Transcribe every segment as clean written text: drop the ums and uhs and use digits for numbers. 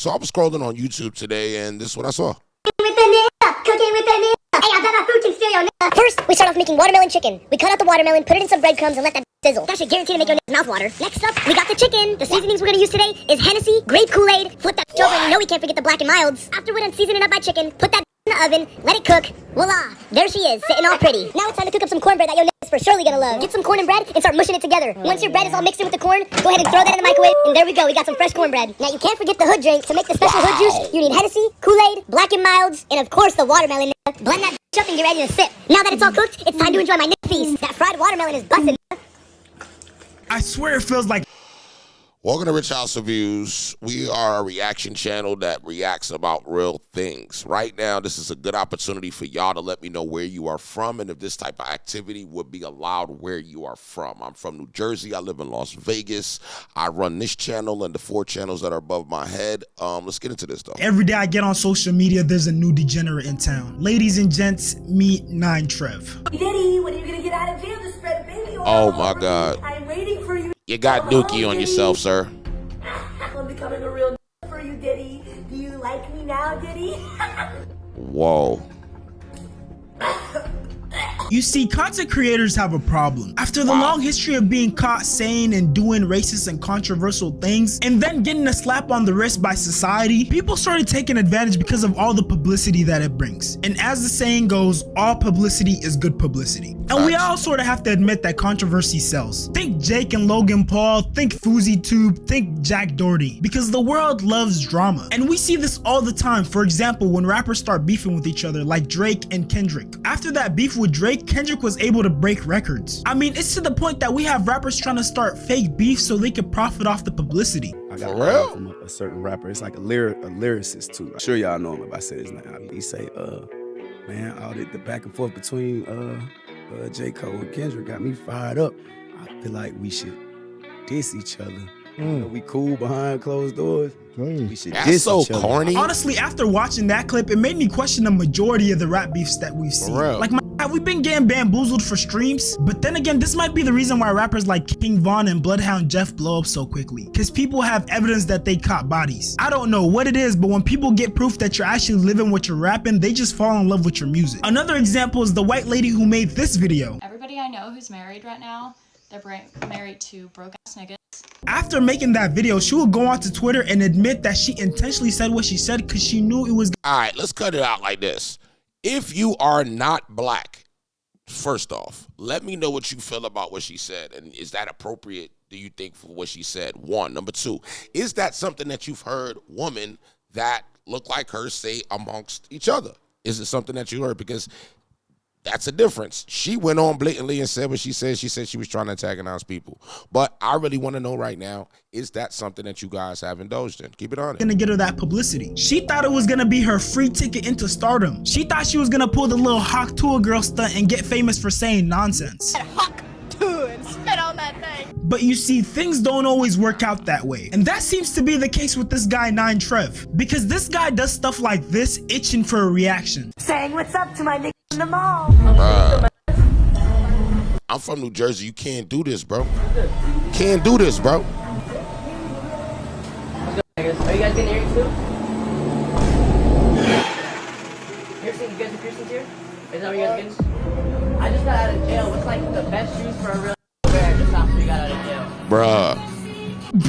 So I was scrolling on YouTube today, and this is what I saw. First, we start off making watermelon chicken. We cut out the watermelon, put it in some breadcrumbs, and let that sizzle. That should guarantee to make your mouth water. Next up, we got the chicken. The seasonings we're gonna use today is Hennessy, grape Kool-Aid, flip that over, and you know we can't forget the black and milds. After we're done seasoning up our chicken, put that in the oven, let it cook. Voila, there she is, sitting all pretty. Now it's time to cook up some cornbread that your is for surely gonna love. Get some corn and bread and start mushing it together. Once your bread is all mixed in with the corn, go ahead and throw that in the microwave, and there we go, we got some fresh cornbread. Now you can't forget the hood drink. To make the special hood juice, you need Hennessy, Kool-Aid, black and milds, and of course the watermelon. Blend that up and get ready to sip. Now that it's all cooked, it's time to enjoy my feast. That fried watermelon is bussin'. I swear it feels like. Welcome to Rich House Reviews. We are a reaction channel that reacts about real things. Right now, this is a good opportunity for y'all to let me know where you are from and if this type of activity would be allowed where you are from. I'm from New Jersey. I live in Las Vegas. I run this channel and the 4 channels that are above my head. Let's get into this, though. Every day I get on social media, there's a new degenerate in town. Ladies and gents, meet 9Trev. Diddy, when are you gonna get out of jail to spread baby oil? Oh, my God. I'm waiting for you. You got dookie on yourself, sir. I'm becoming a real for you, Diddy. Do you like me now, Diddy? Whoa. You see, content creators have a problem. After the long history of being caught saying and doing racist and controversial things, and then getting a slap on the wrist by society, people started taking advantage because of all the publicity that it brings. And as the saying goes, all publicity is good publicity. And we all sort of have to admit that controversy sells. Think Jake and Logan Paul, think FouseyTube, think Jack Doherty, because the world loves drama. And we see this all the time. For example, when rappers start beefing with each other, like Drake and Kendrick. After that beef with Drake, Kendrick was able to break records. I mean, it's to the point that we have rappers trying to start fake beef so they can profit off the publicity. I got a from a certain rapper. It's like a lyricist too. I'm sure y'all know him if I say his name. He say, man, all the back and forth between J. Cole and Kendrick got me fired up. I feel like we should diss each other. You know, we cool behind closed doors. We should diss each other. Corny. Honestly, after watching that clip, it made me question the majority of the rap beefs that we've seen. Like, have we been getting bamboozled for streams? But then again, this might be the reason why rappers like King Von and Bloodhound Jeff blow up so quickly. Because people have evidence that they caught bodies. I don't know what it is, but when people get proof that you're actually living what you're rapping, they just fall in love with your music. Another example is the white lady who made this video. Everybody I know who's married right now, they're married to broke-ass niggas. After making that video, she would go onto Twitter and admit that she intentionally said what she said because she knew it was. All right, let's cut it out like this. If you are not black, first off, let me know what you feel about what she said. And is that appropriate, do you think, for what she said? 1. Number 2, is that something that you've heard women that look like her say amongst each other? Is it something that you heard? Because that's a difference. She went on blatantly and said what she said. She said she was trying to antagonize people. But I really want to know right now, is that something that you guys have indulged in? Keep it on it. Gonna get her that publicity. She thought it was gonna be her free ticket into stardom. She thought she was gonna pull the little Hawk Tour girl stunt and get famous for saying nonsense. Hawk Tour and spit on that thing. But you see, things don't always work out that way. And that seems to be the case with this guy 9Trev. Because this guy does stuff like this, itching for a reaction. Saying what's up to my nigga in the mall. I'm from New Jersey. You can't do this, bro. Can't do this, bro. Are you guys getting earrings too? Piercing? You guys have piercings here? Is that what you guys getting? I just got out of jail. What's like the best shoes for a real bear just after you got out of jail? Bruh.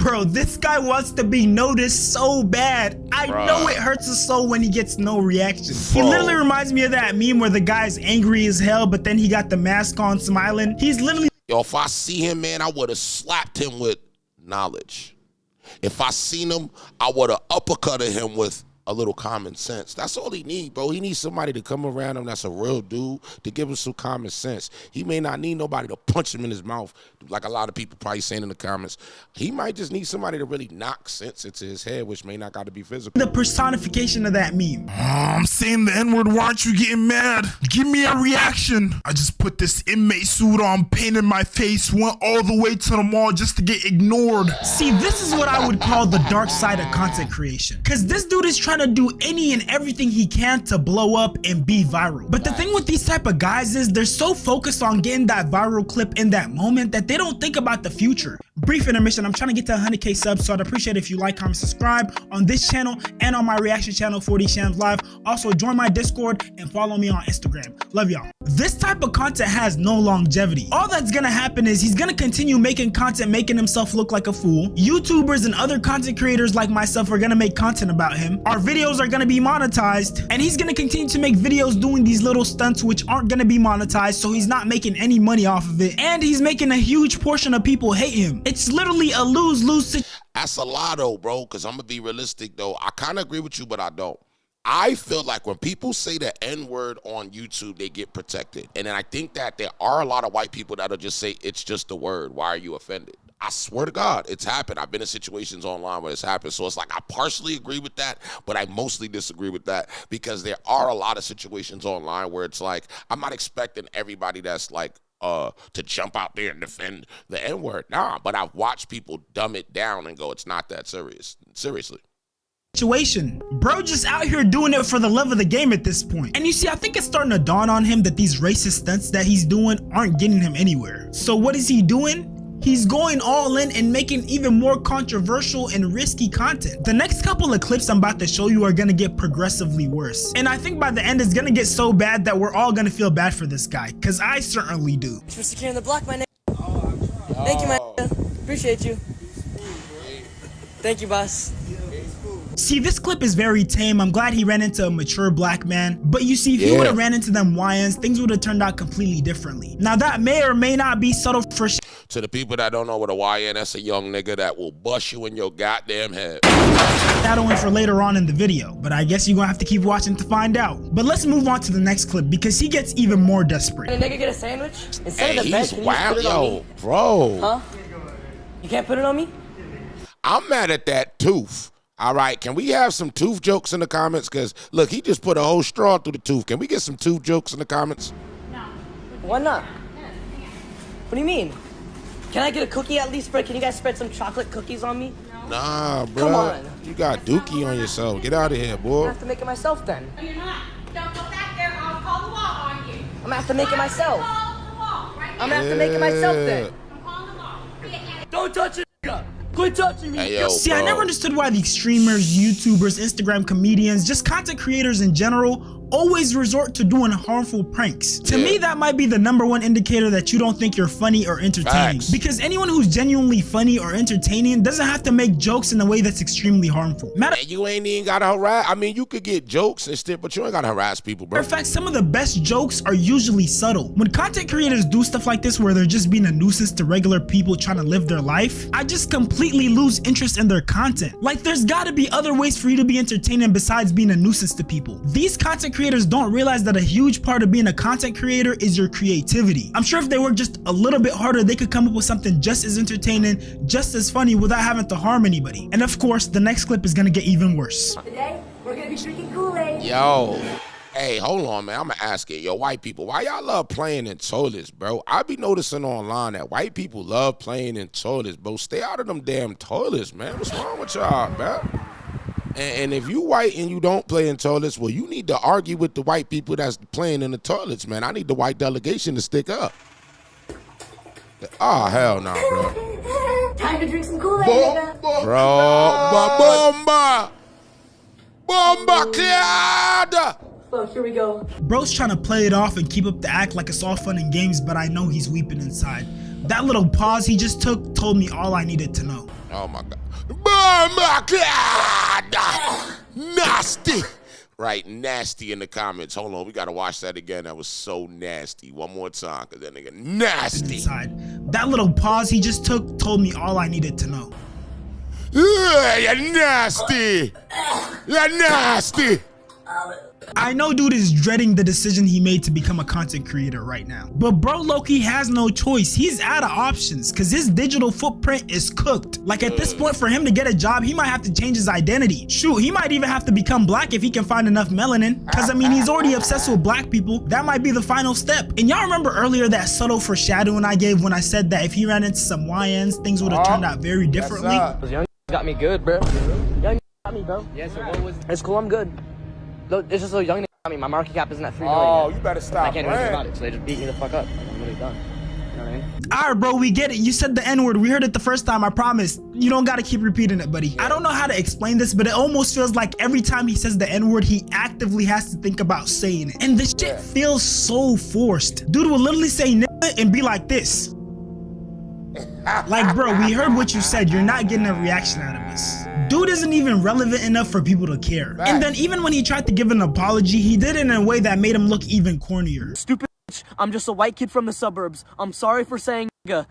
Bro, this guy wants to be noticed so bad. I know it hurts his soul when he gets no reaction. He literally reminds me of that meme where the guy's angry as hell, but then he got the mask on smiling. He's literally. Yo, if I see him, man, I would have slapped him with knowledge. If I seen him, I would have uppercutted him with a little common sense. That's all he needs, bro. He needs somebody to come around him that's a real dude to give him some common sense. He may not need nobody to punch him in his mouth like a lot of people probably saying in the comments. He might just need somebody to really knock sense into his head, which may not got to be physical. The personification of that meme. I'm saying the N-word, why aren't you getting mad? Give me a reaction. I just put this inmate suit on, painted my face, went all the way to the mall just to get ignored. See, this is what I would call the dark side of content creation. Because this dude is trying to do any and everything he can to blow up and be viral. But the thing with these type of guys is they're so focused on getting that viral clip in that moment that they don't think about the future. Brief intermission. I'm trying to get to 100K subs, so I'd appreciate it if you like, comment, subscribe on this channel and on my reaction channel, 40 Shams Live. Also, join my Discord and follow me on Instagram. Love y'all. This type of content has no longevity. All that's gonna happen is he's gonna continue making content, making himself look like a fool. YouTubers and other content creators like myself are gonna make content about him. Our videos are gonna be monetized, and he's gonna continue to make videos doing these little stunts which aren't gonna be monetized, so he's not making any money off of it, and he's making a huge portion of people hate him. It's literally a lose-lose situation. That's a lot though, bro, because I'm gonna be realistic though. I kind of agree with you, but I don't. I feel like when people say the N-word on YouTube, they get protected. And then I think that there are a lot of white people that'll just say, it's just a word. Why are you offended? I swear to God, it's happened. I've been in situations online where it's happened. So it's like I partially agree with that, but I mostly disagree with that because there are a lot of situations online where it's like, I'm not expecting everybody that's like, to jump out there and defend the N-word. Nah, but I've watched people dumb it down and go, it's not that serious. Seriously. Situation. Bro just out here doing it for the love of the game at this point. And you see, I think it's starting to dawn on him that these racist stunts that he's doing aren't getting him anywhere. So what is he doing? He's going all in and making even more controversial and risky content. The next couple of clips I'm about to show you are gonna get progressively worse. And I think by the end it's gonna get so bad that we're all gonna feel bad for this guy, cause I certainly do. Thanks for securing the block, my nigga. Thank you, my nigga. Appreciate you. Thank you, boss. See, this clip is very tame. I'm glad he ran into a mature black man. But you see, if he would have ran into them YNs, things would have turned out completely differently. Now, that may or may not be subtle for to the people that don't know what a YN, that's a young nigga that will bust you in your goddamn head. Shadowing for later on in the video, but I guess you're gonna have to keep watching to find out. But let's move on to the next clip because he gets even more desperate. Can a nigga get a sandwich? Instead of the he's bed, wild, yo, bro. Huh? You can't put it on me? I'm mad at that tooth. All right, can we have some tooth jokes in the comments? Because, look, he just put a whole straw through the tooth. Can we get some tooth jokes in the comments? No. Why not? What do you mean? Can I get a cookie at least? Can you guys spread some chocolate cookies on me? No. Nah, bro. Come on. You got dookie on yourself. Get out of here, boy. I have to make it myself then. No, you're not. Don't go back there. I'll call the law on you. I'm gonna have to make it myself. I'm gonna have to make it myself then. I'm calling the law. Don't touch it, nigga. Quit touching me. Hey, yo, See, bro. I never understood why these streamers, YouTubers, Instagram comedians, just content creators in general, always resort to doing harmful pranks. To me, that might be the #1 indicator that you don't think you're funny or entertaining. Facts. Because anyone who's genuinely funny or entertaining doesn't have to make jokes in a way that's extremely harmful. And you ain't even gotta harass. I mean, you could get jokes and stuff, but you ain't gotta harass people, bro. In fact, some of the best jokes are usually subtle. When content creators do stuff like this where they're just being a nuisance to regular people trying to live their life, I just completely lose interest in their content. Like, there's gotta be other ways for you to be entertaining besides being a nuisance to people. These content creators don't realize that a huge part of being a content creator is your creativity. I'm sure if they work just a little bit harder, they could come up with something just as entertaining, just as funny without having to harm anybody. And of course, the next clip is gonna get even worse. Today, we're gonna be drinking Kool-Aid. Yo, hey, hold on, man. I'm gonna ask it. Yo, white people, why y'all love playing in toilets, bro? I be noticing online that white people love playing in toilets, bro. Stay out of them damn toilets, man. What's wrong with y'all, man? And if you white and you don't play in toilets, well, you need to argue with the white people that's playing in the toilets, man. I need the white delegation to stick up. Oh, hell no, bro. Time to drink some Kool-Aid, nigga. Bro, bomba, clear. So here we go. Bro's trying to play it off and keep up the act like it's all fun and games, but I know he's weeping inside. That little pause he just took told me all I needed to know. Oh my God. Bomba, clear. Nasty. Right, nasty in the comments. Hold on, we gotta watch that again. That was so nasty. One more time, cause that nigga nasty. Inside. That little pause he just took told me all I needed to know. You're nasty. You're nasty. I know dude is dreading the decision he made to become a content creator right now. But bro low-key has no choice. He's out of options because his digital footprint is cooked. Like at this point for him to get a job, he might have to change his identity. Shoot, he might even have to become black if he can find enough melanin. Because I mean, he's already obsessed with black people. That might be the final step. And y'all remember earlier that subtle foreshadowing I gave when I said that if he ran into some YNs, things would have turned out very differently? Those young got me good, bro. Young got me, bro. Yeah, so what was... It's cool, I'm good. It's just so young got me. My market cap isn't at 3 million. Oh, you better stop. I can't do anything about it, so they just beat me the fuck up. I'm really done. You know what right? All right, bro, we get it. You said the N-word. We heard it the first time, I promise. You don't gotta keep repeating it, buddy. I don't know how to explain this, but it almost feels like every time he says the N-word, he actively has to think about saying it. And this shit feels so forced. Dude will literally say nigga and be like this. Like, bro, we heard what you said. You're not getting a reaction out of us. Dude isn't even relevant enough for people to care. And then even when he tried to give an apology, he did it in a way that made him look even cornier. Stupid bitch. I'm just a white kid from the suburbs. I'm sorry for saying nigga.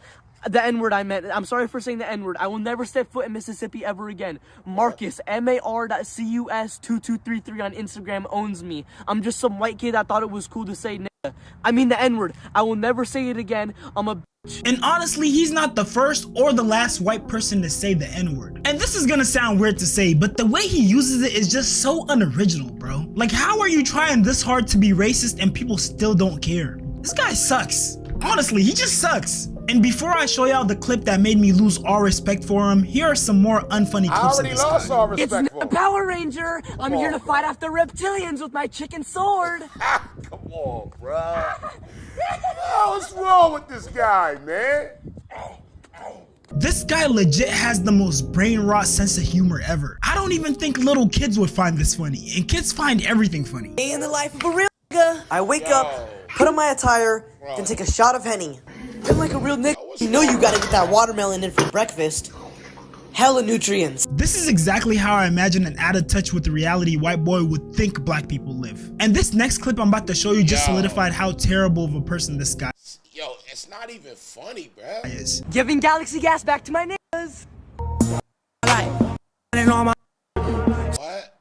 The N-word I meant. I'm sorry for saying the N-word. I will never step foot in Mississippi ever again. Marcus, MAR.CUS2233 on Instagram owns me. I'm just some white kid that thought it was cool to say nigga. I mean the N-word. I will never say it again. I'm a bitch. And honestly, he's not the first or the last white person to say the N-word. And this is gonna sound weird to say, but the way he uses it is just so unoriginal, bro. Like, how are you trying this hard to be racist and people still don't care? This guy sucks. Honestly, he just sucks. And before I show y'all the clip that made me lose all respect for him, here are some more unfunny clips of this guy. all respect It's for him. Power Ranger. I'm here to fight off the reptilians with my chicken sword. Come on, bro. What's wrong with this guy, man? This guy legit has the most brain rot sense of humor ever. I don't even think little kids would find this funny, and kids find everything funny. Day in the life of a real nigga. I wake up, put on my attire, then take a shot of Henny. Then like a real nigga, you know you gotta get that watermelon in for breakfast. Hella nutrients. This is exactly how I imagine an out of touch with the reality white boy would think black people live. And this next clip I'm about to show you just solidified how terrible of a person this guy Yo, it's not even funny, bro. is. Giving galaxy gas back to my niggas. What?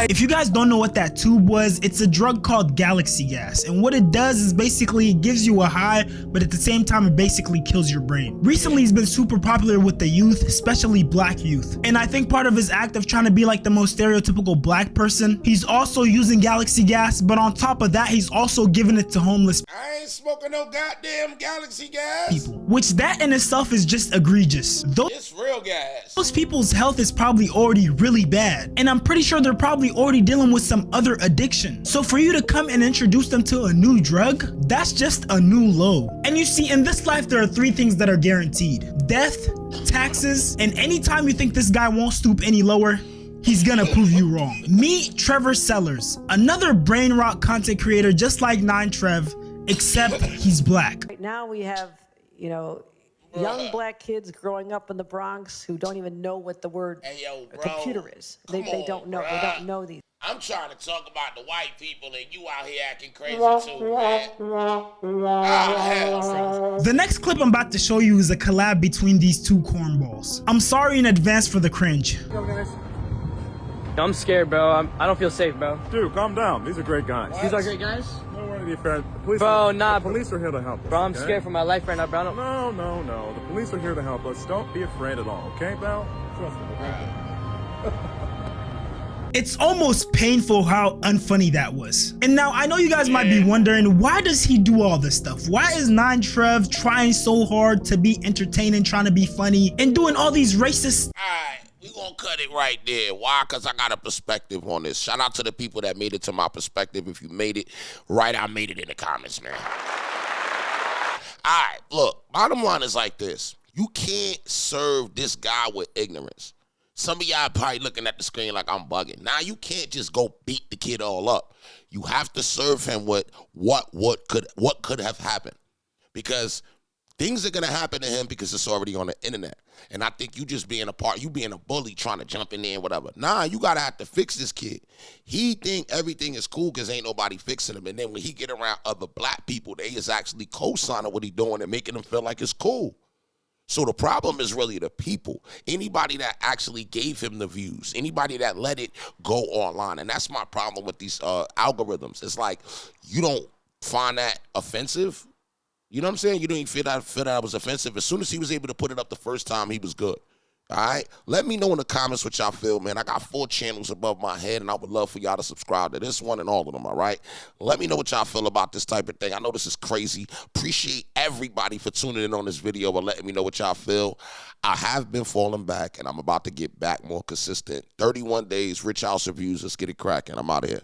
If you guys don't know what that tube was, it's a drug called galaxy gas, and what it does is basically it gives you a high, but at the same time it basically kills your brain. Recently he's been super popular with the youth, especially black youth, and I think part of his act of trying to be like the most stereotypical black person, he's also using galaxy gas, but on top of that he's also giving it to homeless I ain't smoking no goddamn galaxy gas. people, which that in itself is just egregious. It's real gas. Those people's health is probably already really bad, and I'm pretty sure they're probably already dealing with some other addiction. So for you to come and introduce them to a new drug, that's just a new low. And you see, in this life there are three things that are guaranteed: death, taxes, and anytime you think this guy won't stoop any lower, he's gonna prove you wrong. Meet Trevor Sellers, another brain rot content creator just like 9Trev, except he's black. Right now we have, you know, young black kids growing up in the Bronx who don't even know what the word computer is. They don't know. They don't know these. I'm trying to talk about the white people and you out here acting crazy too, man. The next clip I'm about to show you is a collab between these two cornballs. I'm sorry in advance for the cringe. I'm scared, bro. I don't feel safe, bro. Dude, calm down. These are great guys. These are great guys? Don't worry to be fair. The police Bro, the police are here to help us. Bro, I'm okay? scared for my life right now, bro. No. The police are here to help us. Don't be afraid at all, okay, pal? Trust me. It's almost painful how unfunny that was. And now I know you guys might be wondering, why does he do all this stuff? Why is 9Trev trying so hard to be entertaining, trying to be funny, and doing all these racist? Alright, we gonna cut it right there. Why? Because I got a perspective on this. Shout out to the people that made it to my perspective. If you made it right, I made it in the comments, man. Alright, look, bottom line is like this. You can't serve this guy with ignorance. Some of y'all probably looking at the screen like I'm bugging. Now, you can't just go beat the kid all up. You have to serve him with what could have happened. Because things are going to happen to him because it's already on the internet. And I think you just being you being a bully trying to jump in there and whatever. Nah, you got to have to fix this kid. He think everything is cool because ain't nobody fixing him. And then when he get around other black people, they is actually co-signing what he doing and making him feel like it's cool. So the problem is really the people. Anybody that actually gave him the views, anybody that let it go online. And that's my problem with these algorithms. It's like, you don't find that offensive. You know what I'm saying? You don't even feel that was offensive. As soon as he was able to put it up the first time, he was good. All right? Let me know in the comments what y'all feel, man. I got 4 channels above my head, and I would love for y'all to subscribe to this one and all of them, all right? Let me know what y'all feel about this type of thing. I know this is crazy. Appreciate everybody for tuning in on this video and letting me know what y'all feel. I have been falling back, and I'm about to get back more consistent. 31 days, Rich House Reviews. Let's get it cracking. I'm out of here.